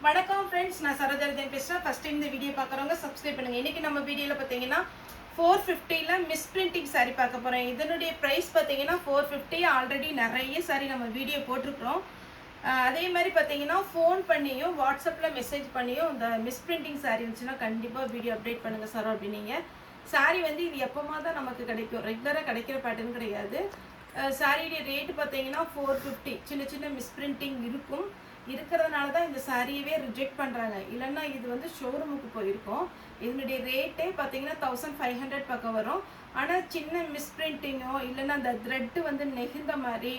வணக்கம் ஃப்ரெண்ட்ஸ், நான் சரோஜாரதன் பேசுகிறேன். ஃபஸ்ட் டைம் இந்த வீடியோ பார்க்குறவங்க சப்ஸ்கிரைப் பண்ணுங்கள். இன்றைக்கி நம்ம வீடியோவில் பார்த்தீங்கன்னா 450ல் மிஸ் பிரிண்டிங் சாரீ பார்க்க போகிறேன். இதனுடைய ப்ரைஸ் பார்த்தீங்கன்னா 450. ஆல்ரெடி நிறைய சாரீ நம்ம வீடியோ போட்டிருக்கிறோம். அதே மாதிரி பார்த்தீங்கன்னா ஃபோன் பண்ணியும் வாட்ஸ்அப்பில் மெசேஜ் பண்ணியும் இந்த மிஸ் பிரிண்டிங் சாரீ இருந்துச்சுன்னா கண்டிப்பாக வீடியோ அப்டேட் பண்ணுங்கள் சார் அப்படின்னீங்க. சாரீ வந்து இது எப்போமா தான் நமக்கு கிடைக்கும், ரெகுலராக கிடைக்கிற பேட்டர்ன் கிடையாது. சாரியுடைய ரேட்டு பார்த்தீங்கன்னா 450. சின்ன சின்ன மிஸ் பிரிண்டிங் இருக்கிறதுனால தான் இந்த சாரியவே ரிஜெக்ட் பண்ணுறாங்க. இல்லைன்னா இது வந்து ஷோரூமுக்கு போயிருக்கோம். இதனுடைய ரேட்டே பார்த்தீங்கன்னா 1500 பக்கம் வரும். ஆனால் சின்ன மிஸ் பிரிண்டிங்கோ இல்லைன்னா அந்த த்ரெட்டு வந்து நெகிழ்ந்த மாதிரி,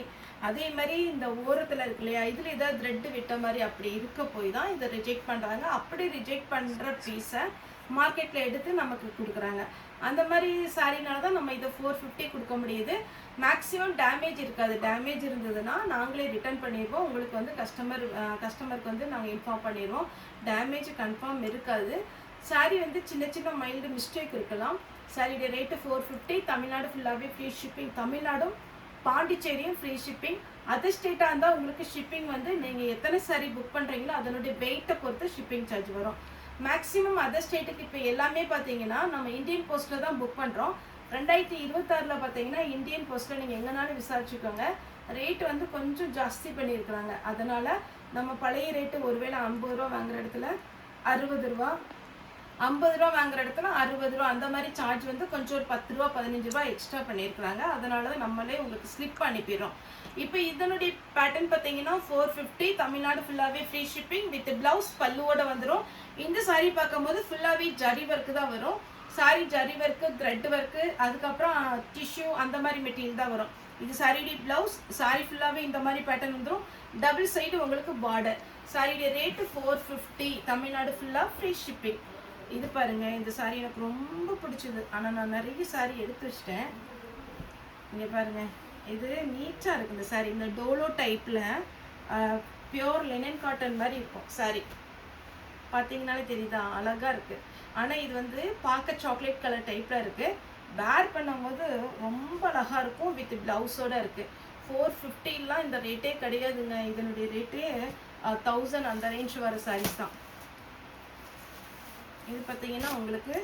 அதே மாதிரி இந்த ஓரத்தில் இருக்கு இல்லையா, இதில் ஏதாவது த்ரெட்டு விட்ட மாதிரி அப்படி இருக்க போய் தான் இதை ரிஜெக்ட் பண்ணுறாங்க. அப்படி ரிஜெக்ட் பண்ணுற பீஸை மார்க்கெட்டில் எடுத்து நமக்கு கொடுக்குறாங்க. அந்த மாதிரி சாரினால தான் நம்ம இதை 450 கொடுக்க முடியுது. மேக்ஸிமம் டேமேஜ் இருக்காது. டேமேஜ் இருந்ததுன்னா நாங்களே ரிட்டர்ன் பண்ணிடுவோம். உங்களுக்கு வந்து கஸ்டமருக்கு வந்து நாங்கள் இன்ஃபார்ம் பண்ணிடுவோம். டேமேஜ் கன்ஃபார்ம் இருக்காது. சாரி வந்து சின்ன சின்ன மைல்டு மிஸ்டேக் இருக்கலாம். சாரியோட ரேட்டு 450. தமிழ்நாடு ஃபுல்லாகவே ஃப்ரீ ஷிப்பிங். தமிழ்நாடும் பாண்டிச்சேரியும் ஃப்ரீ ஷிப்பிங். அதர் ஸ்டேட்டாக இருந்தால் உங்களுக்கு ஷிப்பிங் வந்து நீங்கள் எத்தனை சாரி புக் பண்ணுறீங்களோ அதனுடைய வெயிட்டை பொறுத்து ஷிப்பிங் சார்ஜ் வரும். மேக்ஸிமம் அதர் ஸ்டேட்டுக்கு இப்போ எல்லாமே பார்த்தீங்கன்னா நம்ம இந்தியன் போஸ்ட்டில் தான் புக் பண்ணுறோம். 2026 பார்த்தீங்கன்னா இந்தியன் போஸ்ட்டில் நீங்கள் எங்கேனாலும் விசாரிச்சுக்கோங்க, ரேட்டு வந்து கொஞ்சம் ஜாஸ்தி பண்ணியிருக்கிறாங்க. அதனால் நம்ம பழைய ரேட்டு ஒருவேளை 50 ரூபா வாங்குகிற இடத்துல 60 ரூபா, 50 ரூபா வாங்குகிற இடத்துல 60 ரூபா, அந்த மாதிரி சார்ஜ் வந்து கொஞ்சம் ஒரு 10 ரூபா 15 ரூபா எக்ஸ்ட்ரா பண்ணியிருக்கிறாங்க. அதனால தான் நம்மளே உங்களுக்கு ஸ்லிப் அனுப்பிடுறோம். இப்போ இதனுடைய பேட்டர்ன் பார்த்தீங்கன்னா 450. தமிழ்நாடு ஃபுல்லாகவே ஃப்ரீ ஷிப்பிங் வித் ப்ளவுஸ் பல்லுவோட வந்துடும். இந்த சாரீ பார்க்கும்போது ஃபுல்லாகவே ஜரி ஒர்க்கு தான் வரும். Sorry zari work, thread work, அதுக்கப்புறம் டிஷ்யூ அந்த மாதிரி மெட்டீரியல் தான் வரும். இது சாரியுடைய ப்ளவுஸ். சாரி ஃபுல்லாகவே இந்த மாதிரி பேட்டர்ன் வந்துடும். டபுள் சைடு உங்களுக்கு பார்டர். சாரியுடைய ரேட்டு 450. தமிழ்நாடு ஃபுல்லாக ஃப்ரீ ஷிப்பிங். இது பாருங்கள், இந்த சாரி எனக்கு ரொம்ப பிடிச்சது. ஆனால் நான் நிறைய சாரி எடுத்து வச்சிட்டேன். இங்கே பாருங்கள், இது நீட்டாக இருக்குது இந்த சாரி. இந்த டோலோ டைப்பில் பியோர் லினன் காட்டன் மாதிரி இருக்கும் சாரி. பார்த்தீங்கன்னாலே தெரியுதா, அழகாக இருக்குது. ஆனால் இது வந்து பார்க்க சாக்லேட் கலர் டைப்பில் இருக்குது. வேர் பண்ணும்போது ரொம்ப அழகாக இருக்கும். வித் ப்ளவுஸோடு இருக்குது. 450லாம் இந்த ரேட்டே கிடையாதுங்க. இதனுடைய ரேட்டே 1000 அந்த ரேஞ்ச் வர சாரீஸ் தான். இது பார்த்தீங்கன்னா உங்களுக்கு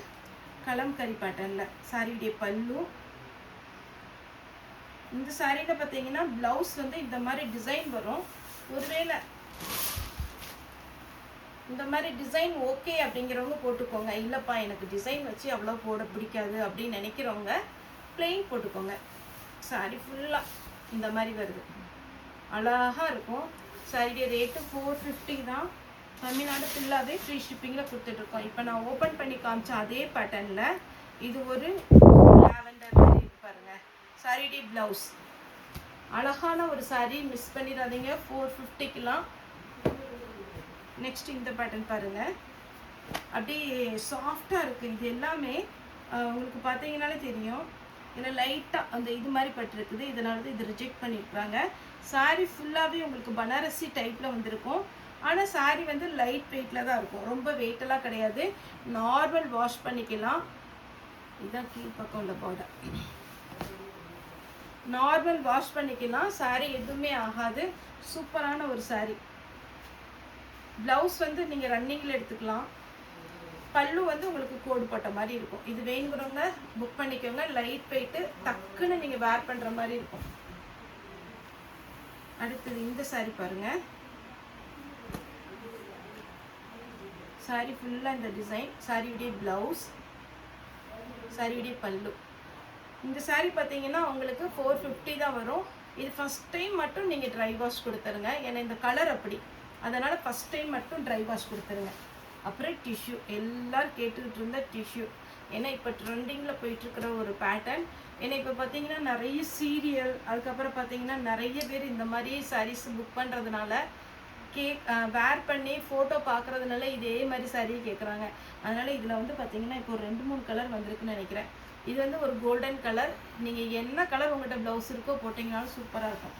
கலம்கரி பேட்டர்னில் சாரியுடைய பல்லு. இந்த சாரியில் பார்த்தீங்கன்னா ப்ளவுஸ் வந்து இந்த மாதிரி டிசைன் வரும். ஒருவேளை இந்த மாதிரி டிசைன் ஓகே அப்படிங்கிறவங்க போட்டுக்கோங்க. இல்லைப்பா எனக்கு டிசைன் வச்சு அவ்வளோ போட பிடிக்காது அப்படின்னு நினைக்கிறவங்க பிளெயின் போட்டுக்கோங்க. சாரி ஃபுல்லாக இந்த மாதிரி வருது, அழகாக இருக்கும். சாரியுடைய ரேட்டு 450 தான். தமிழ்நாடு ஃபுல்லாகவே ஃப்ரீ ஷிப்பிங்கில் கொடுத்துட்ருக்கோம். இப்போ நான் ஓப்பன் பண்ணி காமிச்ச அதே பேட்டர்னில் இது ஒரு லாவெண்டர் மாதிரி இருக்கு பாருங்கள். சாரியுடைய ப்ளவுஸ் அழகான ஒரு சாரி, மிஸ் பண்ணிடாதீங்க 450க்குலாம். நெக்ஸ்ட் இந்த பேட்டர்ன் பாருங்கள், அப்படியே சாஃப்டாக இருக்குது. இது எல்லாமே உங்களுக்கு பார்த்தீங்கன்னாலே தெரியும். இதில் லைட்டாக அந்த இது மாதிரி பட்டிருக்குது. இதனால தான் இது ரிஜெக்ட் பண்ணியிருக்கிறாங்க. சாரி ஃபுல்லாகவே உங்களுக்கு பனாரசி டைப்பில் வந்திருக்கும். ஆனால் சாரி வந்து லைட் வெயிட்டில் தான் இருக்கும். ரொம்ப வெயிட்டெல்லாம் கிடையாது. நார்மல் வாஷ் பண்ணிக்கலாம். இதுதான் கீழ்ப்பக்கம் உள்ள பார்டர். நார்மல் வாஷ் பண்ணிக்கலாம். சாரி எதுவுமே ஆகாது. சூப்பரான ஒரு சாரி. ப்ளவுஸ் வந்து நீங்கள் ரன்னிங்கில் எடுத்துக்கலாம். பல்லு வந்து உங்களுக்கு கோடு போட்ட மாதிரி இருக்கும். இது வேணுங்கிறவங்க புக் பண்ணிக்கோங்க. லைட் வெயிட்டு, டக்குன்னு நீங்கள் வேர் பண்ணுற மாதிரி இருக்கும். அடுத்தது இந்த சாரி பாருங்கள். சாரி ஃபுல்லாக இந்த டிசைன். சாரியுடைய ப்ளவுஸ், சாரியுடைய பல்லு. இந்த சாரி பார்த்தீங்கன்னா உங்களுக்கு 450 தான் வரும். இது ஃபஸ்ட் டைம் மட்டும் நீங்கள் ட்ரை வாஷ் கொடுத்துருங்க. ஏன்னா இந்த கலர் அப்படி, அதனால் ஃபஸ்ட் டைம் மட்டும் ட்ரை வாஷ் கொடுத்துருங்க. அப்புறம் டிஷ்யூ, எல்லோரும் கேட்டுக்கிட்டு இருந்த டிஷ்யூ. ஏன்னா இப்போ ட்ரெண்டிங்கில் போயிட்டுருக்கிற ஒரு பேட்டர்ன். ஏன்னா இப்போ பார்த்தீங்கன்னா நிறைய சீரியல், அதுக்கப்புறம் பார்த்தீங்கன்னா நிறைய பேர் இந்த மாதிரி சாரீஸ் புக் பண்ணுறதுனால வேர் பண்ணி ஃபோட்டோ பார்க்குறதுனால இதே மாதிரி சாரியை கேட்குறாங்க. அதனால் இதில் வந்து பார்த்தீங்கன்னா இப்போ ஒரு 2-3 கலர் வந்திருக்குன்னு நினைக்கிறேன். இது வந்து ஒரு கோல்டன் கலர். நீங்கள் என்ன கலர் உங்கள்கிட்ட ப்ளவுஸ் இருக்கோ போட்டிங்கனாலும் சூப்பராக இருக்கும்.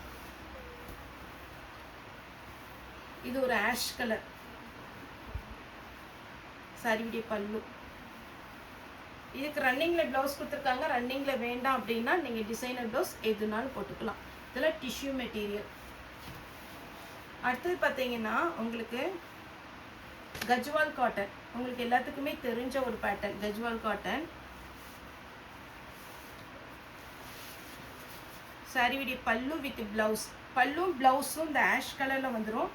இது ஒரு ஆஷ் கலர். சாரியுடைய பல்லு. இதுக்கு ரன்னிங்கில் ப்ளவுஸ் கொடுத்துருக்காங்க. ரன்னிங்கில் வேண்டாம் அப்படின்னா நீங்கள் டிசைனர் ப்ளவுஸ் எதுனாலும் போட்டுக்கலாம். இதெல்லாம் டிஷ்யூ மெட்டீரியல். அடுத்தது பார்த்தீங்கன்னா உங்களுக்கு கஜ்வால் காட்டன் உங்களுக்கு எல்லாத்துக்குமே தெரிஞ்ச ஒரு பேட்டர்ன். கஜ்வால் காட்டன் சாரி விடி பல்லு வித் பிளவுஸ். பல்லு பிளவுஸும் இந்த ஆஷ் கலரில் வந்துடும்.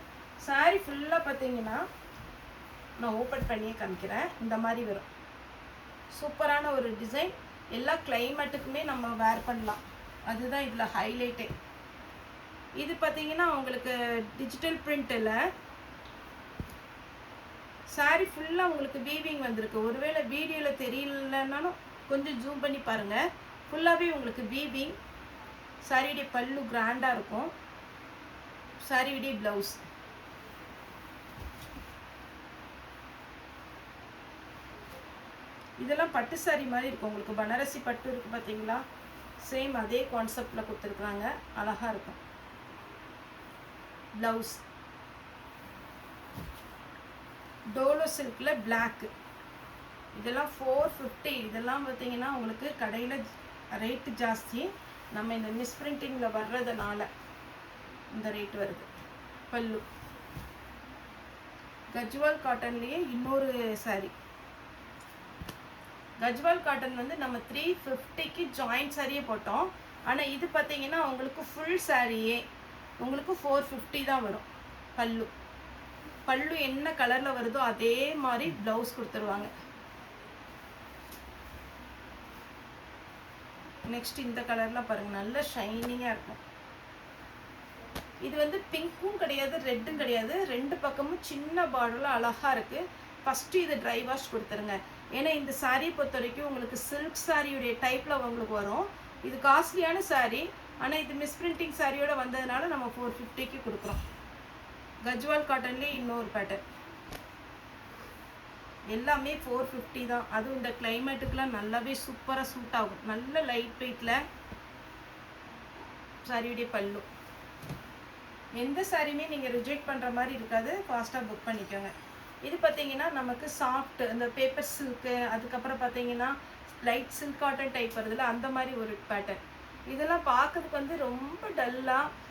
சாரி ஃபுல்லாக பார்த்தீங்கன்னா நான் ஓப்பன் பண்ணியே காமிக்கிறேன். இந்த மாதிரி வரும். சூப்பரான ஒரு டிசைன். எல்லா கிளைமேட்டுக்குமே நம்ம வேர் பண்ணலாம். அதுதான் இதில் ஹைலைட்டே. இது பார்த்தீங்கன்னா உங்களுக்கு டிஜிட்டல் பிரிண்டில் சாரி ஃபுல்லாக உங்களுக்கு வீவிங் வந்திருக்கு. ஒருவேளை வீடியோவில் தெரியலன்னாலும் கொஞ்சம் ஜூம் பண்ணி பாருங்கள். ஃபுல்லாகவே உங்களுக்கு வீவிங். சாரியுடைய பல்லு கிராண்டாக இருக்கும். சாரியுடைய ப்ளவுஸ். இதெல்லாம் பட்டு சாரி மாதிரி இருக்கும். உங்களுக்கு பனாரசி பட்டு இருக்குது பார்த்தீங்களா, சேம் அதே கான்செப்டில் கொடுத்துருக்குறாங்க. அழகாக இருக்கும். ப்ளவுஸ் டோலோ சில்கில் பிளாக்கு. இதெல்லாம் 450. இதெல்லாம் பார்த்தீங்கன்னா உங்களுக்கு கடையில் ரேட்டு ஜாஸ்தி. நம்ம இந்த மிஸ்பிரிண்டிங்கில் வர்றதுனால இந்த ரேட் வருது. பல்லு கஜ்வால் காட்டன்லேயே இன்னொரு சாரி. கஜ்வால் காட்டன் வந்து நம்ம 350க்கு ஜாயிண்ட் சாரியே போட்டோம். ஆனால் இது பார்த்தீங்கன்னா உங்களுக்கு ஃபுல் சாரியே உங்களுக்கு 450 தான் வரும். பல்லு பல்லு என்ன கலரில் வருதோ அதே மாதிரி ப்ளவுஸ் கொடுத்துருவாங்க. நெக்ஸ்ட் இந்த கலர்லாம் பாருங்கள், நல்ல ஷைனிங்காக இருக்கும். இது வந்து பிங்க்கும் கிடையாது, ரெட்டும் கிடையாது. ரெண்டு பக்கமும் சின்ன பார்டரில் அழகாக இருக்குது. ஃபஸ்ட்டு இது ட்ரை வாஷ் கொடுத்துருங்க. ஏன்னா இந்த சாரியை பொறுத்த வரைக்கும் உங்களுக்கு சில்க் சாரியுடைய டைப்பில் உங்களுக்கு வரும். இது காஸ்ட்லியான சாரீ. ஆனால் இது மிஸ்பிரிண்டிங் சாரியோட வந்ததுனால நம்ம 450க்கு கொடுக்குறோம். கஜ்வால் காட்டன்லேயே இன்னொரு பேட்டர்ன். எல்லாமே 450 தான். அதுவும் இந்த கிளைமேட்டுக்கெலாம் நல்லாவே சூப்பராக சூட் ஆகும். நல்ல லைட் வெயிட்டில் சாரியுடைய பல்லு. எந்த சாரியுமே நீங்கள் ரிஜெக்ட் பண்ணுற மாதிரி இருக்காது. ஃபாஸ்ட்டாக புக் பண்ணிக்கோங்க. இது பார்த்தீங்கன்னா நமக்கு சாஃப்ட் இந்த பேப்பர் சில்க்கு, அதுக்கப்புறம் பார்த்தீங்கன்னா லைட் சில்க் காட்டன் டைப் வருதுல, அந்த மாதிரி ஒரு பேட்டர்ன். இதெல்லாம் பார்க்கறதுக்கு வந்து ரொம்ப டல்லாக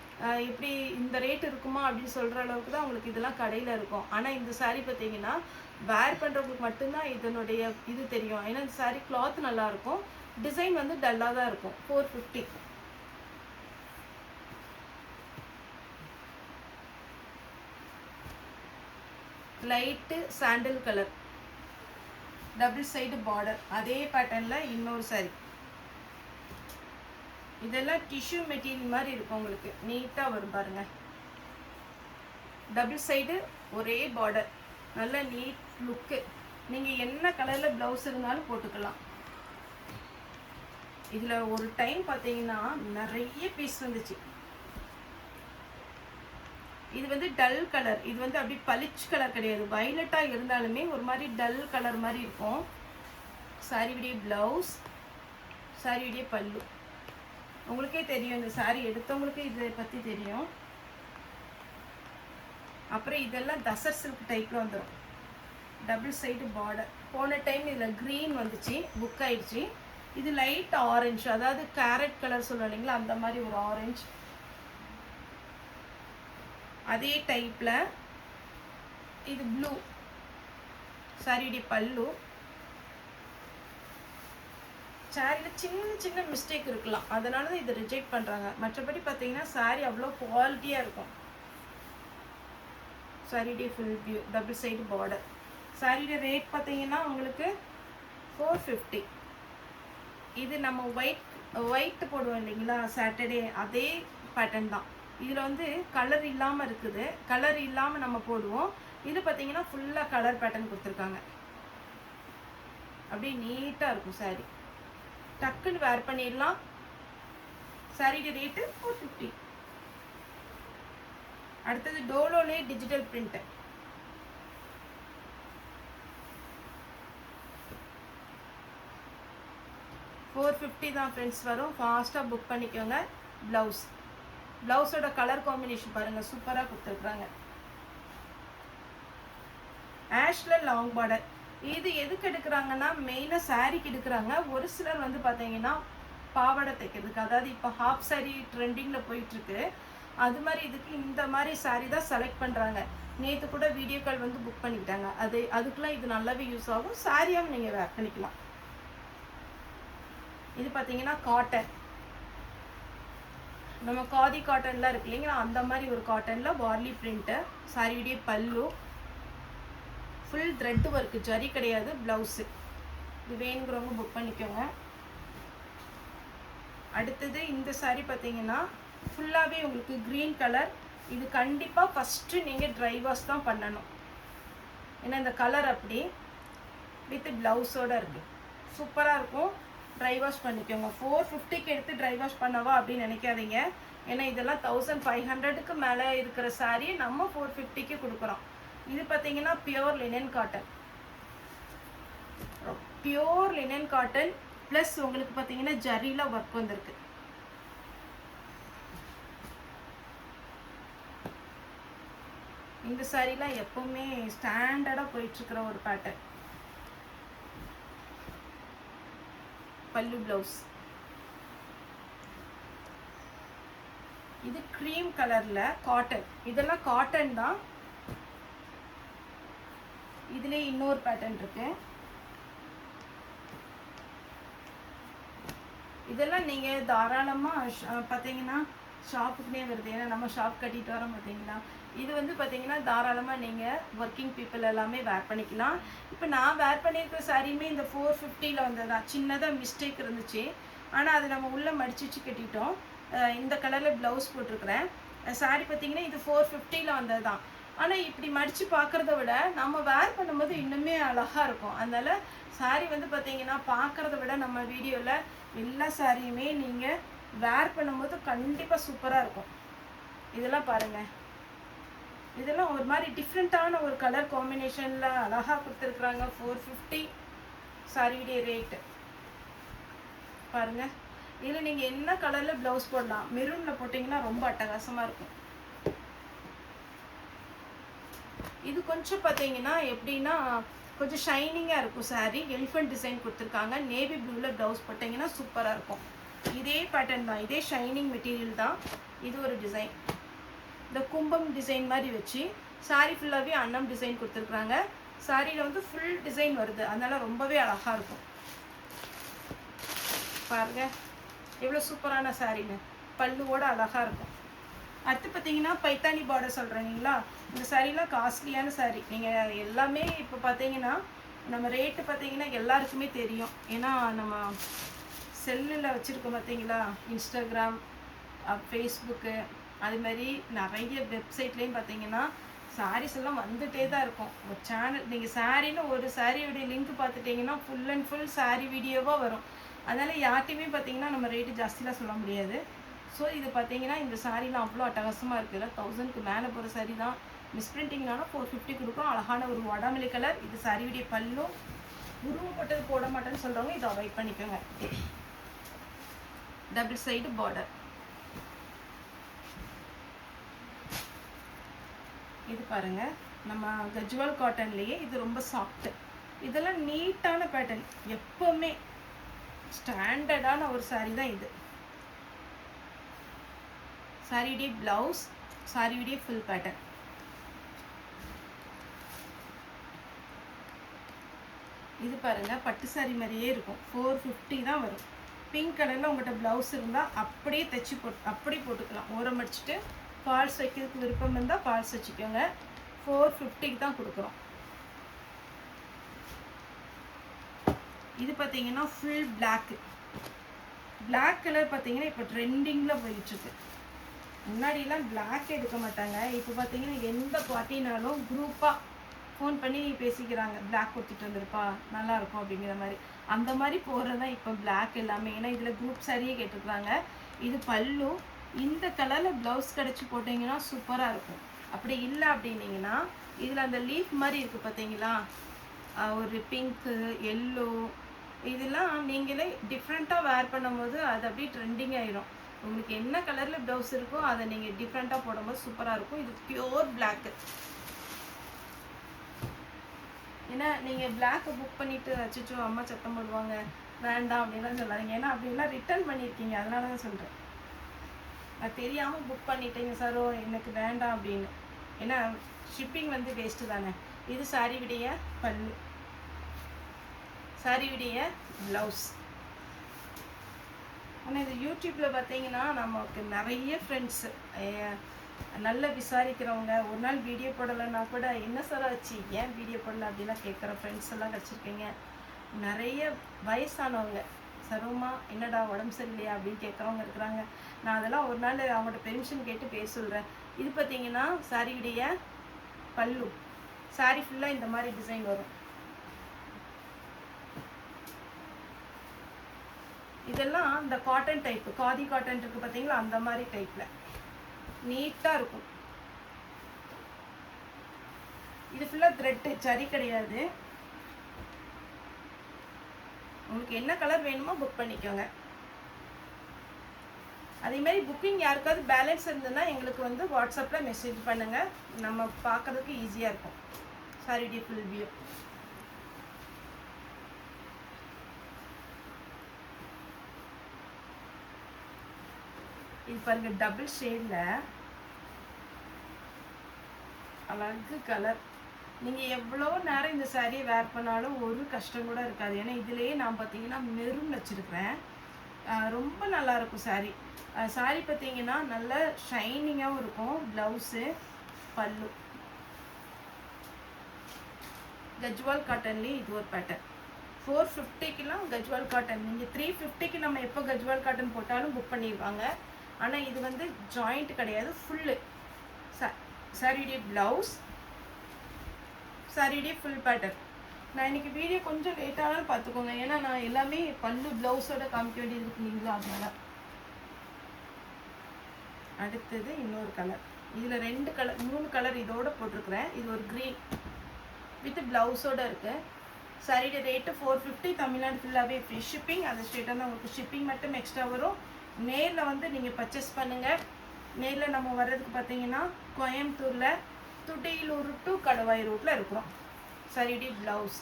எப்படி இந்த ரேட் இருக்குமா அப்படின்னு சொல்கிற அளவுக்கு தான் உங்களுக்கு இதெல்லாம் கடையில் இருக்கும். ஆனால் இந்த சாரீ பார்த்தீங்கன்னா வேர் பண்ணுறவங்களுக்கு மட்டும்தான் இதனுடைய இது தெரியும். ஏன்னா இந்த சாரீ கிளாத் நல்லாயிருக்கும், டிசைன் வந்து டல்லாக தான் இருக்கும். 450. லைட்டு சாண்டில் கலர், டபுள் சைடு பார்டர், அதே பேட்டர்னில் இன்னொரு சாரீ. இதெல்லாம் டிஷ்யூ மெட்டீரியல் மாதிரி இருக்கும். உங்களுக்கு நீட்டாக வரும் பாருங்கள். டபுள் சைடு ஒரே பார்டர், நல்ல நீட் லுக்கு. நீங்கள் என்ன கலரில் ப்ளவுஸ் இருந்தாலும் போட்டுக்கலாம். இதில் ஒரு டைம் பார்த்தீங்கன்னா நிறைய பீஸ் வந்துச்சு. இது வந்து டல் கலர். இது வந்து அப்படி பளிச்சு கலர் கிடையாது. வயலட்டாக இருந்தாலுமே ஒரு மாதிரி டல் கலர் மாதிரி இருக்கும். சாரியுடைய ப்ளவுஸ், சாரியுடைய பல்லு. உங்களுக்கே தெரியும், இந்த சாரீ எடுத்தவங்களுக்கு இதை பற்றி தெரியும். அப்புறம் இதெல்லாம் தசர் சில்க் டைப்பில் வந்துடும். Double side border. போன டைம் இதில் க்ரீன் வந்துச்சு, புக் ஆயிடுச்சு. இது லைட் ஆரஞ்சு, அதாவது கேரட் கலர் சொல்லுவோம் இல்லைங்களா, அந்த மாதிரி ஒரு ஆரஞ்சு. அதே டைப்பில் இது ப்ளூ. சாரியுடைய பல்லு. சாரியில் சின்ன சின்ன மிஸ்டேக் இருக்கலாம், அதனால தான் இதை ரிஜெக்ட் பண்ணுறாங்க. மற்றபடி பார்த்தீங்கன்னா சாரீ அவ்வளோ குவாலிட்டியாக இருக்கும். சாரியுடைய full view, double side border. சாரியுடைய ரேட் பார்த்தீங்கன்னா உங்களுக்கு 450. இது நம்ம ஒயிட் போடுவோம் இல்லைங்களா சாட்டர்டே, அதே பேட்டர்ன் தான். இதில் வந்து கலர் இல்லாமல் இருக்குது. கலர் இல்லாமல் நம்ம போடுவோம். இது பார்த்தீங்கன்னா ஃபுல்லாக கலர் பேட்டர்ன் கொடுத்துருக்காங்க. அப்படியே நீட்டாக இருக்கும் சாரீ. டக்குன்னு வேர் பண்ணிடலாம். சாரியோட ரேட்டு 450. அடுத்தது டோலோலே டிஜிட்டல் பிரிண்ட். $450 தான் ஃப்ரெண்ட்ஸ் வரும். ஃபாஸ்ட்டாக புக் பண்ணிக்கோங்க. ப்ளவுஸோட கலர் காம்பினேஷன் பாருங்கள், சூப்பராக கொடுத்துருக்குறாங்க. ஆஷில் லாங் பார்டர். இது எதுக்கு எடுக்கிறாங்கன்னா மெயினாக சாரீக்கு எடுக்கிறாங்க. ஒரு சிலர் வந்து பார்த்தீங்கன்னா பாவாடை தைக்கிறதுக்கு, அதாவது இப்போ ஹாஃப் சாரீ ட்ரெண்டிங்கில் போயிட்டுருக்கு. அது மாதிரி இதுக்கு இந்த மாதிரி சாரீ தான் செலக்ட் பண்ணுறாங்க. நேற்று கூட வீடியோ கால் வந்து புக் பண்ணிக்கிட்டாங்க. அதுக்கெலாம் இது நல்லாவே யூஸ் ஆகும். சாரியாகவும் நீங்கள் வேர் பண்ணிக்கலாம். இது பார்த்தீங்கன்னா காட்டன், நம்ம காதி காட்டன்லாம் இருக்கு இல்லைங்களா, அந்த மாதிரி ஒரு காட்டனில் வார்லி பிரிண்ட்டு. சாரியுடைய பல்லு ஃபுல் த்ரெட் ஒர்க்கு, ஜரி கிடையாது, ப்ளவுஸு. இது வேணுங்கிறவங்க புக் பண்ணிக்கோங்க. அடுத்தது இந்த சாரீ பார்த்தீங்கன்னா ஃபுல்லாகவே உங்களுக்கு க்ரீன் கலர். இது கண்டிப்பாக ஃபஸ்ட்டு நீங்கள் ட்ரை வாஷ் தான் பண்ணணும். ஏன்னா இந்த கலர் அப்படி வித் ப்ளவுஸோடு இருக்குது, சூப்பராக இருக்கும். ட்ரை வாஷ் பண்ணிக்கோங்க. 450க்கு எடுத்து ட்ரை வாஷ் பண்ணவா அப்படின்னு நினைக்காதீங்க. ஏன்னா இதெல்லாம் 1500க்கு மேலே இருக்கிற சாரீ நம்ம 450க்கு கொடுக்குறோம். இது பார்த்தீங்கன்னா pure linen cotton, pure linen cotton plus உங்களுக்கு பார்த்தீங்கன்னா ஜரியில் ஒர்க் வந்திருக்கு. இந்த சாரீலாம் எப்பவுமே ஸ்டாண்டர்டாக போயிட்டுருக்கிற ஒரு பேட்டர்ன். பல்லு ப்ளவுஸ். இது க்ரீம் கலரில் காட்டன். இதெல்லாம் காட்டன் தான். இதுலேயே இன்னொரு பேட்டர்ன் இருக்கு. இதெல்லாம் நீங்கள் தாராளமாக பார்த்தீங்கன்னா ஷாப்புக்குனே வருது. ஏன்னா நம்ம ஷாப் கட்டிட்டு வரோம் பார்த்தீங்களா. இது வந்து பார்த்தீங்கன்னா தாராளமாக நீங்கள் ஒர்க்கிங் பீப்புள் எல்லாமே வேர் பண்ணிக்கலாம். இப்போ நான் வேர் பண்ணியிருக்கிற சாரியுமே இந்த 450ல் வந்ததுதான். சின்னதாக மிஸ்டேக் இருந்துச்சு, ஆனால் அது நம்ம உள்ளே மடிச்சு கட்டிட்டோம். இந்த கலரில் ப்ளவுஸ் போட்டிருக்கிறேன். சாரி பார்த்தீங்கன்னா இது 450ல் வந்தது தான். ஆனால் இப்படி மடித்து பார்க்குறத விட நம்ம வேர் பண்ணும்போது இன்னுமே அழகாக இருக்கும். அதனால் சாரி வந்து பார்த்தீங்கன்னா பார்க்குறத விட நம்ம வீடியோவில் எல்லா சாரியுமே நீங்கள் வேர் பண்ணும்போது கண்டிப்பாக சூப்பராக இருக்கும். இதெல்லாம் பாருங்கள், இதெல்லாம் ஒரு மாதிரி டிஃப்ரெண்ட்டான ஒரு கலர் காம்பினேஷனில் அழகாக கொடுத்துருக்குறாங்க. 450 சாரியுடைய ரேட்டு பாருங்கள். இதில் நீங்கள் என்ன கலரில் ப்ளவுஸ் போடலாம். மெரூனில் போட்டிங்கன்னா ரொம்ப அட்டகாசமாக இருக்கும். இது கொஞ்சம் பார்த்தீங்கன்னா எப்படின்னா கொஞ்சம் ஷைனிங்காக இருக்கும் சாரீ. எலிஃபென்ட் டிசைன் கொடுத்துருக்காங்க. நேவி ப்ளூவில் ப்ளவுஸ் போட்டிங்கன்னா சூப்பராக இருக்கும். இதே பேட்டர்ன் தான், இதே ஷைனிங் மெட்டீரியல் தான். இது ஒரு டிசைன், இந்த கும்பம் டிசைன் மாதிரி வச்சு சாரீ ஃபுல்லாகவே அன்னம் டிசைன் கொடுத்துருக்குறாங்க. சாரியில் வந்து ஃபுல் டிசைன் வருது, அதனால் ரொம்பவே அழகாக இருக்கும். பாருங்கள் எவ்வளோ சூப்பரான சாரீன்னு, பல்லுவோடு அழகாக இருக்கும். அடுத்து பார்த்தீங்கன்னா பைத்தானி பார்டர் சொல்கிறீங்களா, இந்த சாரீலாம் காஸ்ட்லியான சாரீ. நீங்கள் எல்லாமே இப்போ பார்த்தீங்கன்னா நம்ம ரேட்டு பார்த்தீங்கன்னா எல்லாருக்குமே தெரியும். ஏன்னா நம்ம செல்லில் வச்சுருக்கோம் பார்த்தீங்களா, இன்ஸ்டாகிராம், ஃபேஸ்புக்கு, அது மாதிரி நிறைய வெப்சைட்லேயும் பார்த்தீங்கன்னா சாரீஸ் எல்லாம் வந்துகிட்டே தான் இருக்கும். ஒரு சேனல் நீங்கள் சாரின்னு ஒரு சாரியோடைய லிங்க் பார்த்துட்டிங்கன்னா ஃபுல் அண்ட் ஃபுல் சாரீ வீடியோவாக வரும். அதனால் யார்ட்டையுமே பார்த்தீங்கன்னா நம்ம ரேட்டு ஜாஸ்திலாம் சொல்ல முடியாது. ஸோ இது பார்த்தீங்கன்னா இந்த சாரீலாம் அவ்வளோ அட்டகாசமாக இருக்குதுல்ல. 1000க்கு மேலே போகிற சாரீ தான். மிஸ்பிரிண்டிங்னால 450 கொடுக்கும். அழகான ஒரு வடாமல்லி கலர். இது சாரியுடைய பல்லும். உருவப்பட்டது போட மாட்டேன்னு சொல்கிறவங்க இதை அவாய்ட் பண்ணிக்கோங்க. Double side border. இது பாருங்கள், நம்ம கஜ்வால் காட்டன்லேயே இது ரொம்ப சாஃப்ட்டு. இதெல்லாம் நீட்டான பேட்டர்ன். எப்போவுமே ஸ்டாண்டர்டான ஒரு சாரீ தான் இது. சாரியுடைய ப்ளவுஸ், சாரியுடைய ஃபுல் பேட்டர்ன். இது பாருங்கள் பட்டு சாரி மாதிரியே இருக்கும். 450 தான் வரும். பிங்க் கலரில் உங்கள்கிட்ட ப்ளவுஸ் இருந்தால் அப்படியே தைச்சி அப்படியே போட்டுக்கலாம். ஓரம் அடிச்சுட்டு ஃபால்ஸ் வைக்கிறதுக்கு விருப்பம் இருந்தால் ஃபால்ஸ் வச்சுக்கோங்க. 450க்கு தான் கொடுக்குறோம். இது பார்த்தீங்கன்னா ஃபுல் பிளாக்கு. பிளாக் கலர் பார்த்தீங்கன்னா இப்போ ட்ரெண்டிங்கில் போயிட்டுருக்கு. முன்னாடிலாம் பிளாக் எடுக்க மாட்டாங்க. இப்போ பார்த்தீங்கன்னா எந்த பார்ட்டினாலும் குரூப்பாக ஃபோன் பண்ணி பேசிக்கிறாங்க. பிளாக் கொடுத்துட்டு வந்துருப்பா நல்லாயிருக்கும் அப்படிங்கிற மாதிரி. அந்த மாதிரி போகிறது தான் இப்போ பிளாக் எல்லாமே. ஏன்னா இதில் குரூப் சாரியே கேட்டுருக்குறாங்க. இது பல்லு. இந்த கலரில் ப்ளவுஸ் கிடச்சி போட்டிங்கன்னா சூப்பராக இருக்கும். அப்படி இல்லை அப்படின்னீங்கன்னா இதில் அந்த லீஃப் மாதிரி இருக்குது பார்த்தீங்களா, ஒரு பிங்க்கு, எல்லோ, இதெல்லாம் நீங்களே டிஃப்ரெண்ட்டாக வேர் பண்ணும்போது அது அப்படியே ட்ரெண்டிங் ஆகிடும். உங்களுக்கு என்ன கலரில் ப்ளவுஸ் இருக்கோ அதை நீங்கள் டிஃப்ரெண்ட்டாக போடும்போது சூப்பராக இருக்கும். இது பியோர் பிளாக்கு. ஏன்னா நீங்கள் பிளாக்கை புக் பண்ணிவிட்டு அச்சோ அம்மா சத்தம் போடுவாங்க வேண்டாம் அப்படின்லாம் சொல்லாதீங்க. ஏன்னா அப்படின்லாம் ரிட்டர்ன் பண்ணியிருக்கீங்க, அதனால தான் சொல்கிறேன். அது தெரியாமல் புக் பண்ணிட்டேங்க சார், எனக்கு வேண்டாம் அப்படின்னு. ஏன்னா ஷிப்பிங் வந்து வேஸ்ட்டு தானே. இது சாரியுடைய பல்லு, சாரியுடைய ப்ளவுஸ். ஆனால் இது யூடியூப்பில் பார்த்தீங்கன்னா நமக்கு நிறைய ஃப்ரெண்ட்ஸு நல்லா விசாரிக்கிறவங்க, ஒரு நாள் வீடியோ போடலைன்னா கூட என்ன சார் ஆச்சு, ஏன் வீடியோ போடல அப்படிலாம் கேட்குற ஃப்ரெண்ட்ஸ் எல்லாம் வச்சுருக்கீங்க. நிறைய வயசானவங்க சருமா என்னடா உடம்பு சரியில்லையா அப்படின்னு கேட்குறவங்க இருக்கிறாங்க. நான் அதெல்லாம் ஒரு நாள் அவங்கள்ட்ட பெர்மிஷன் கேட்டு பேச சொல்கிறேன். இது பார்த்தீங்கன்னா சாரியுடைய பல்லு, சாரி ஃபுல்லாக இந்த மாதிரி டிசைன் வரும். இதெல்லாம் இந்த காட்டன் டைப்பு, காதி காட்டன் இருக்குது பார்த்தீங்களா, அந்த மாதிரி டைப்பில் நீட்டாக இருக்கும். இது ஃபுல்லாக த்ரெட்டு, சரி கிடையாது. உங்களுக்கு என்ன கலர் வேணுமோ புக் பண்ணிக்கோங்க. அதேமாதிரி புக்கிங் யாருக்காவது பேலன்ஸ் இருந்ததுன்னா எங்களுக்கு வந்து வாட்ஸ்அப்பில் மெசேஜ் பண்ணுங்கள், நம்ம பார்க்கறதுக்கு ஈஸியாக இருக்கும். Sorry full view. இது பாருங்க, டபுள் ஷேடில் அழகு கலர். நீங்கள் எவ்வளோ நேரம் இந்த சாரியை வேர் பண்ணாலும் ஒரு கஷ்டம் கூட இருக்காது. ஏன்னா இதுலேயே நான் பார்த்தீங்கன்னா மெரூன் வச்சுருக்கிறேன். ரொம்ப நல்லாயிருக்கும் சாரி. சாரி பார்த்தீங்கன்னா நல்ல ஷைனிங்காகவும் இருக்கும். ப்ளவுஸு, பல்லு. கஜ்வால் காட்டன்லேயே இது ஒரு பேட்டர்ன். 450க்குலாம் கஜ்வால் காட்டன். நீங்கள் 350க்கு நம்ம எப்போ கஜ்வால் காட்டன் போட்டாலும் புக் பண்ணிடுவாங்க. ஆனால் இது வந்து ஜாயிண்ட் கிடையாது, ஃபுல்லு. சாரியுடைய ப்ளவுஸ், சாரியுடைய ஃபுல் பேட்டர்ன். நான் இன்றைக்கி வீடியோ கொஞ்சம் லேட்டானாலும் பார்த்துக்கோங்க, ஏன்னா நான் எல்லாமே பல்லு ப்ளவுஸோட காமிக்க வேண்டியது இருக்குங்களா, அதனால. அடுத்தது இன்னொரு கலர். இதில் 2 கலர் 3 கலர் இதோட போட்டிருக்கிறேன். இது ஒரு க்ரீன் வித் ப்ளவுஸோடு இருக்குது. சாரியுடைய ரேட்டு 450. தமிழ்நாடு ஃபுல்லாகவே ஃப்ரீ ஷிப்பிங். அது ஸ்ட்ரெயிட்டாக தான் உங்களுக்கு ஷிப்பிங் மட்டும் எக்ஸ்ட்ரா வரும். நேரில் வந்து நீங்கள் பர்ச்சேஸ் பண்ணுங்கள். நேரில் நம்ம வர்றதுக்கு பார்த்தீங்கன்னா கோயம்புத்தூரில் துடியலூர் டு கடுவாய் ரூட்டில் இருக்கிறோம். சாரியுடைய ப்ளவுஸ்,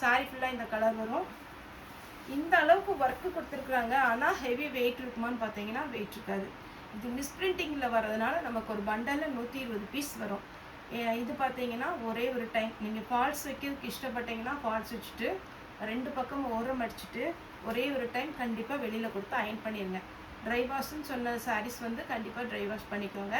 சாரி ஃபுல்லாக இந்த கலர் வரும். இந்த அளவுக்கு ஒர்க்கு கொடுத்துருக்குறாங்க. ஆனால் ஹெவி வெயிட் இருக்குமான்னு பார்த்தீங்கன்னா வெயிட் இருக்காது. இது மிஸ்பிரிண்டிங்கில் வர்றதுனால நமக்கு ஒரு பண்டலில் 120 பீஸ் வரும். இது பார்த்தீங்கன்னா ஒரே ஒரு டைம் நீங்கள் ஃபால்ஸ் வைக்கிறதுக்கு இஷ்டப்பட்டீங்கன்னா ஃபால்ஸ் வச்சுட்டு 2 பக்கம் ஓரம் அடிச்சுட்டு ஒரே ஒரு டைம் கண்டிப்பாக வெளியில் கொடுத்து அயன் பண்ணிடுங்க. ட்ரை வாஷ்ன்னு சொன்ன சாரீஸ் வந்து கண்டிப்பாக ட்ரை வாஷ் பண்ணிக்கோங்க.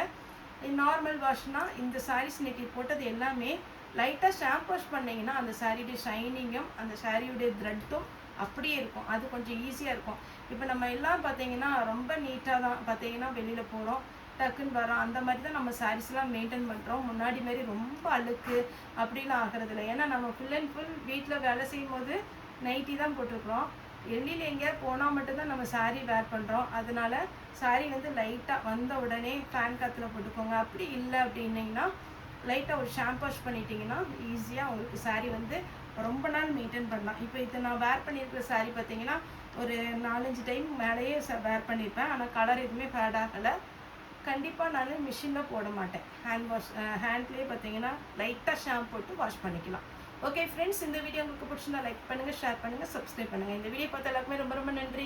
நார்மல் வாஷ்னால் இந்த சாரீஸ் இன்றைக்கி போட்டது எல்லாமே லைட்டாக ஷாம்பு வாஷ் பண்ணிங்கன்னா அந்த சாரியுடைய ஷைனிங்கும் அந்த சாரியுடைய த்ரெட்டும் அப்படியே இருக்கும். அது கொஞ்சம் ஈஸியாக இருக்கும். இப்போ நம்ம எல்லாம் பார்த்தீங்கன்னா ரொம்ப நீட்டாக தான் பார்த்தீங்கன்னா வெளியில் போகிறோம், டக்குன்னு வரோம், அந்த மாதிரி தான் நம்ம சாரீஸ்லாம் மெயின்டைன் பண்ணுறோம். முன்னாடி மாரி ரொம்ப அழுக்கு அப்படிலாம் ஆகிறதில்ல. ஏன்னா நம்ம ஃபுல் அண்ட் ஃபுல் வீட்டில் வேலை செய்யும் போது நைட்டி தான் போட்டிருக்கிறோம். வெளியில் எங்கேயாவது போனால் மட்டும்தான் நம்ம சாரீ வேர் பண்ணுறோம். அதனால சாரீ வந்து லைட்டாக வந்த உடனே ஃபேன் காற்றுல போட்டுக்கோங்க. அப்படி இல்லை அப்படின்னிங்கன்னா லைட்டாக ஒரு ஷாம்பு வாஷ் பண்ணிட்டீங்கன்னா ஈஸியாக உங்களுக்கு சாரீ வந்து ரொம்ப நாள் மெயின்டைன் பண்ணலாம். இப்போ இது நான் வேர் பண்ணியிருக்கிற சாரீ பார்த்தீங்கன்னா ஒரு 4-5 டைம் மேலேயே வேர் பண்ணியிருப்பேன். ஆனால் கலர் எதுவுமே ஃபேட் ஆகலை. கண்டிப்பாக நான் மிஷினில் போட மாட்டேன். ஹேண்ட்லேயே பார்த்தீங்கன்னா லைட்டாக ஷாம்பு போட்டு வாஷ் பண்ணிக்கலாம். ஓகே ஃப்ரெண்ட்ஸ், இந்த வீடியோ உங்களுக்கு பிடிச்சிருந்தா லைக் பண்ணுங்கள், ஷேர் பண்ணுங்கள், சப்ஸ்கிரைப் பண்ணுங்கள். இந்த வீடியோ பார்த்த எல்லாருக்குமே ரொம்ப ரொம்ப நன்றி.